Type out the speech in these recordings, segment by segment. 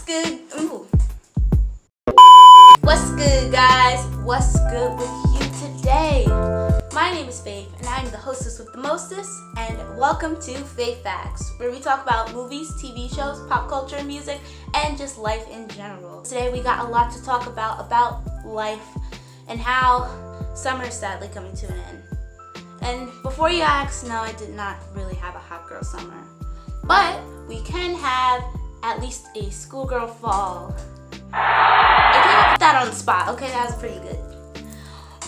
What's good? Ooh. What's good, guys? What's good with you today? My name is Faith, and I'm the hostess with the mostest, and welcome to Faith Facts, where we talk about movies, TV shows, pop culture, music, and just life in general. Today we got a lot to talk about life and how summer is sadly coming to an end. And before you ask, no, I did not really have a hot girl summer, but we can have at least a schoolgirl fall. I can't put that on the spot, okay? That was pretty good.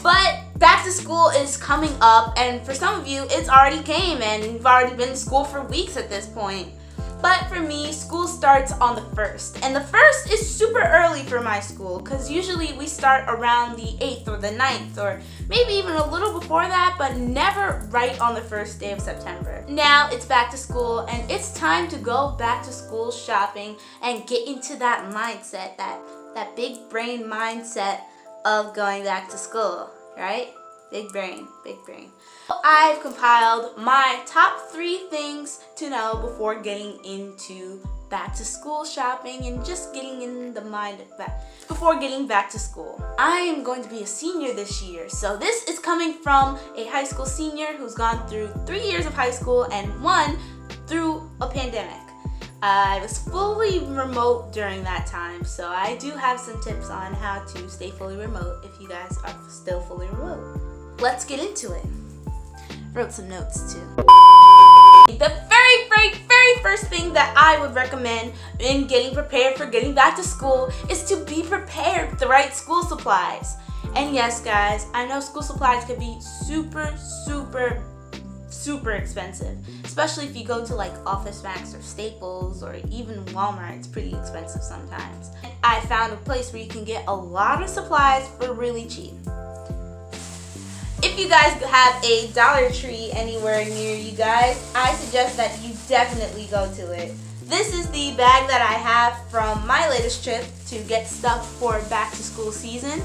But back to school is coming up, and for some of you, it's already came, and you've already been in school for weeks at this point. But for me, school starts on the 1st, and the 1st is super early for my school, because usually we start around the 8th or the 9th, or maybe even a little before that, but never right on the first day of September. Now it's back to school, and it's time to go back to school shopping and get into that mindset, that big brain mindset of going back to school, right? Big brain, big brain. I've compiled my top 3 things to know before getting into back to school shopping and just getting in the mind of that before getting back to school. I am going to be a senior this year, so this is coming from a high school senior who's gone through 3 years of high school and 1 through a pandemic. I was fully remote during that time, so I do have some tips on how to stay fully remote if you guys are still fully remote. Let's get into it. Wrote some notes too. The very first thing that I would recommend in getting prepared for getting back to school is to be prepared with the right school supplies. And yes, guys, I know school supplies can be super expensive, especially if you go to like Office Max or Staples or even Walmart. It's pretty expensive sometimes. I found a place where you can get a lot of supplies for really cheap. If you guys have a Dollar Tree anywhere near you guys, I suggest that you definitely go to it. This is the bag that I have from my latest trip to get stuff for back to school season,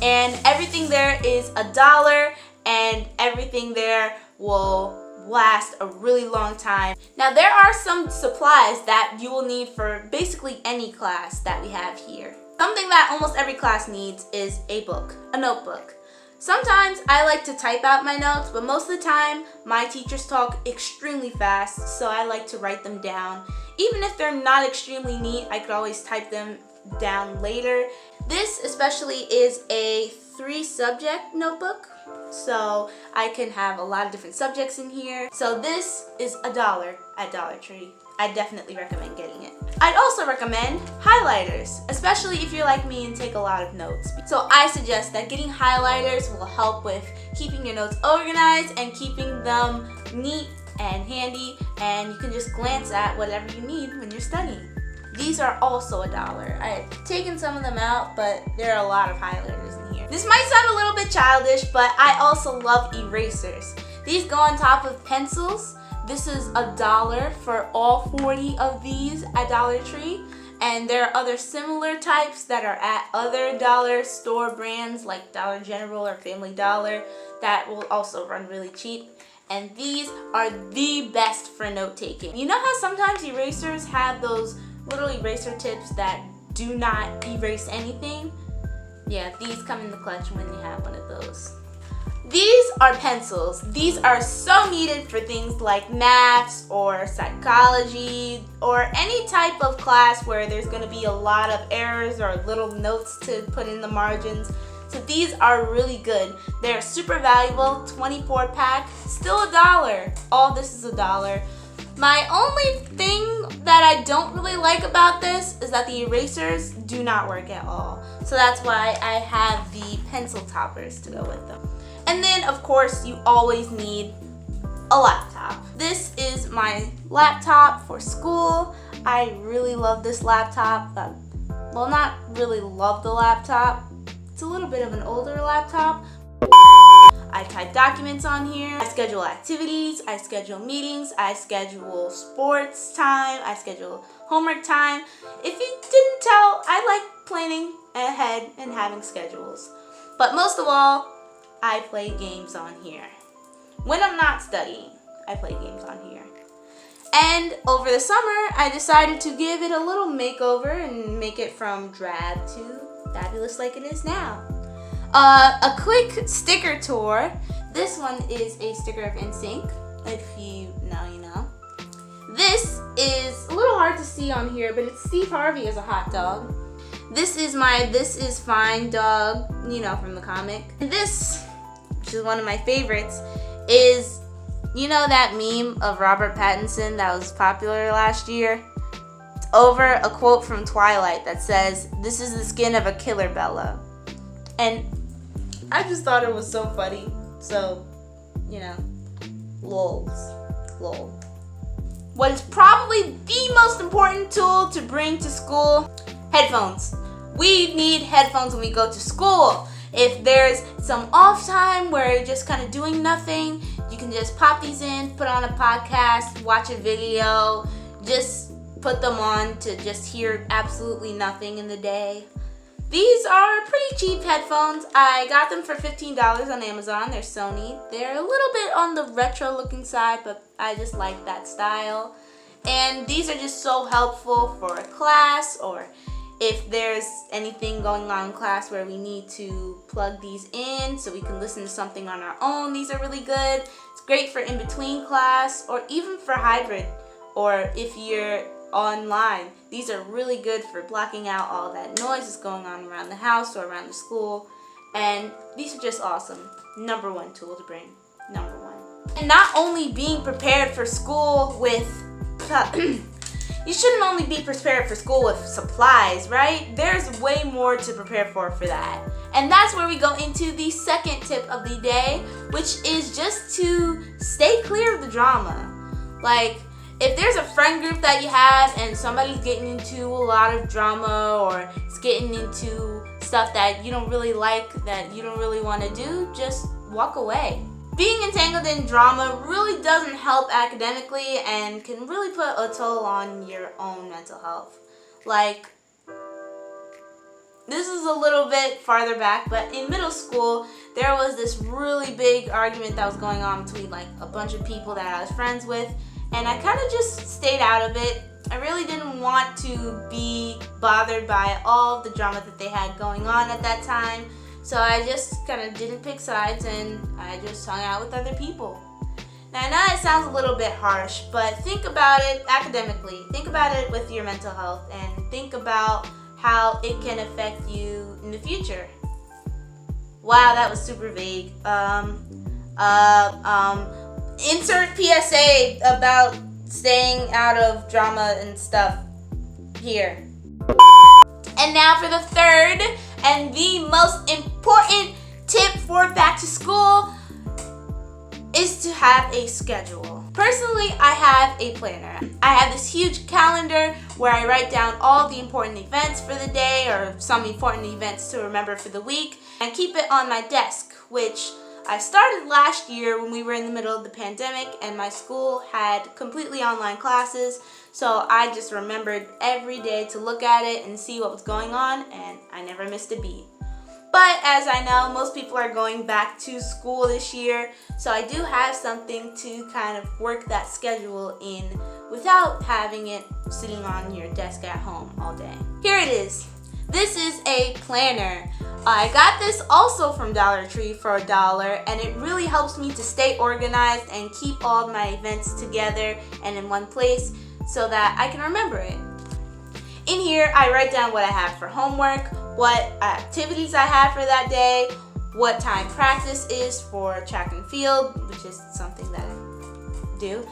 and everything there is $1, and everything there will last a really long time. Now there are some supplies that you will need for basically any class that we have here. Something that almost every class needs is a book, a notebook. Sometimes I like to type out my notes, but most of the time my teachers talk extremely fast, so I like to write them down. Even if they're not extremely neat, I could always type them down later. This especially is a 3-subject notebook, so I can have a lot of different subjects in here. So this is $1 at Dollar Tree. I definitely recommend getting it. I'd also recommend highlighters, especially if you're like me and take a lot of notes. So I suggest that getting highlighters will help with keeping your notes organized and keeping them neat and handy, and you can just glance at whatever you need when you're studying. These are also $1. I've taken some of them out, but there are a lot of highlighters in here. This might sound a little bit childish, but I also love erasers. These go on top of pencils. This is $1 for all 40 of these at Dollar Tree, and there are other similar types that are at other dollar store brands like Dollar General or Family Dollar that will also run really cheap. And these are the best for note taking. You know how sometimes erasers have those little eraser tips that do not erase anything? Yeah, these come in the clutch when you have one of those. These are pencils. These are so needed for things like maths or psychology or any type of class where there's going to be a lot of errors or little notes to put in the margins. So these are really good. They're super valuable, 24 pack, still $1. All this is $1. My only thing that I don't really like about this is that the erasers do not work at all. So that's why I have the pencil toppers to go with them. And then, of course, you always need a laptop. This is my laptop for school. I really love this laptop. Well, not really love the laptop. It's a little bit of an older laptop. I type documents on here. I schedule activities. I schedule meetings. I schedule sports time. I schedule homework time. If you didn't tell, I like planning ahead and having schedules. But most of all, I play games on here. When I'm not studying, I play games on here. And over the summer, I decided to give it a little makeover and make it from drab to fabulous like it is now. A quick sticker tour. This one is a sticker of NSYNC. If you know, you know. This is a little hard to see on here, but it's Steve Harvey as a hot dog. This is my This Is Fine dog, you know, from the comic. And this, which is one of my favorites, is, you know, that meme of Robert Pattinson that was popular last year? It's over a quote from Twilight that says, "This is the skin of a killer Bella." And I just thought it was so funny. So, you know, lol. What is probably the most important tool to bring to school? Headphones. We need headphones when we go to school. If there's some off time where you're just kind of doing nothing, you can just pop these in, put on a podcast, watch a video, just put them on to just hear absolutely nothing in the day. These are pretty cheap headphones. I got them for $15 on Amazon. They're Sony. They're a little bit on the retro looking side, but I just like that style. And these are just so helpful for a class, or if there's anything going on in class where we need to plug these in so we can listen to something on our own. These are really good. It's great for in between class or even for hybrid, or if you're online. These are really good for blocking out all that noise that's going on around the house or around the school. And these are just awesome. Number one tool to bring. Number one. And not only being prepared for school with you shouldn't only be prepared for school with supplies, right? There's way more to prepare for that. And that's where we go into the second tip of the day, which is just to stay clear of the drama. Like, if there's a friend group that you have and somebody's getting into a lot of drama or is getting into stuff that you don't really like, that you don't really want to do, just walk away. Being entangled in drama really doesn't help academically and can really put a toll on your own mental health. Like, this is a little bit farther back, but in middle school, there was this really big argument that was going on between like a bunch of people that I was friends with, and I kind of just stayed out of it. I really didn't want to be bothered by all the drama that they had going on at that time. So I just kind of didn't pick sides and I just hung out with other people. Now I know it sounds a little bit harsh, but think about it academically. Think about it with your mental health and think about how it can affect you in the future. Wow, that was super vague. Insert PSA about staying out of drama and stuff here. And now for the third and the most important tip for back to school is to have a schedule. Personally, I have a planner. I have this huge calendar where I write down all the important events for the day or some important events to remember for the week and keep it on my desk, which I started last year when we were in the middle of the pandemic and my school had completely online classes. So I just remembered every day to look at it and see what was going on, and I never missed a beat. But as I know, most people are going back to school this year, so I do have something to kind of work that schedule in without having it sitting on your desk at home all day. Here it is. This is a planner. I got this also from Dollar Tree for $1, and it really helps me to stay organized and keep all my events together and in one place so that I can remember it. In here, I write down what I have for homework, what activities I have for that day, what time practice is for track and field, which is something that I do.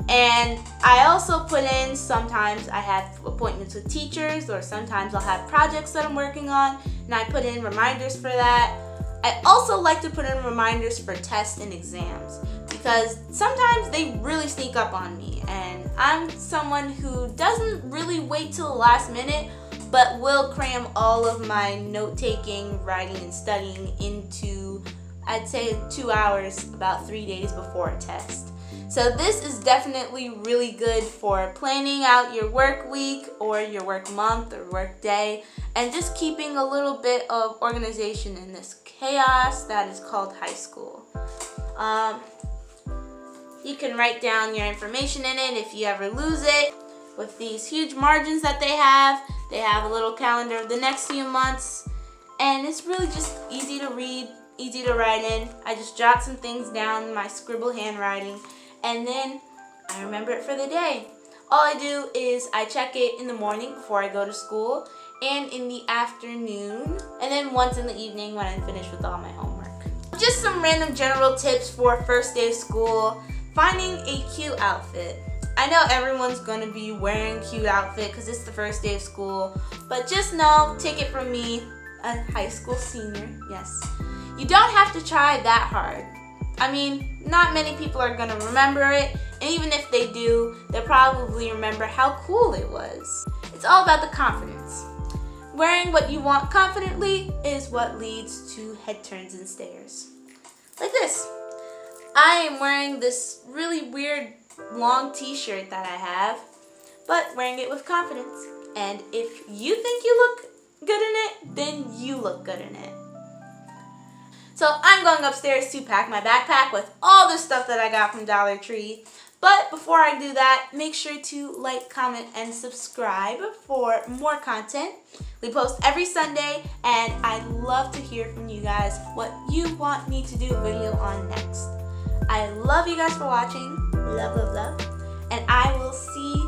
And I also put in, sometimes I have appointments with teachers, or sometimes I'll have projects that I'm working on, and I put in reminders for that. I also like to put in reminders for tests and exams because sometimes they really sneak up on me, and I'm someone who doesn't really wait till the last minute but will cram all of my note-taking, writing, and studying into, I'd say, 2 hours about 3 days before a test. So this is definitely really good for planning out your work week or your work month or work day and just keeping a little bit of organization in this chaos that is called high school. You can write down your information in it if you ever lose it. With these huge margins that they have a little calendar of the next few months, and it's really just easy to read, easy to write in. I just jot some things down in my scribble handwriting, and then I remember it for the day. All I do is I check it in the morning before I go to school, and in the afternoon, and then once in the evening when I'm finished with all my homework. Just some random general tips for first day of school. Finding a cute outfit. I know everyone's gonna be wearing a cute outfit because it's the first day of school, but just know, take it from me, a high school senior, yes, you don't have to try that hard. I mean, not many people are gonna remember it, and even if they do, they'll probably remember how cool it was. It's all about the confidence. Wearing what you want confidently is what leads to head turns and stares. Like this. I am wearing this really weird long t-shirt that I have, but wearing it with confidence. And if you think you look good in it, then you look good in it. So I'm going upstairs to pack my backpack with all the stuff that I got from Dollar Tree. But before I do that, make sure to like, comment, and subscribe for more content. We post every Sunday, and I'd love to hear from you guys what you want me to do a video on next. I love you guys for watching. Love, love, love. And I will see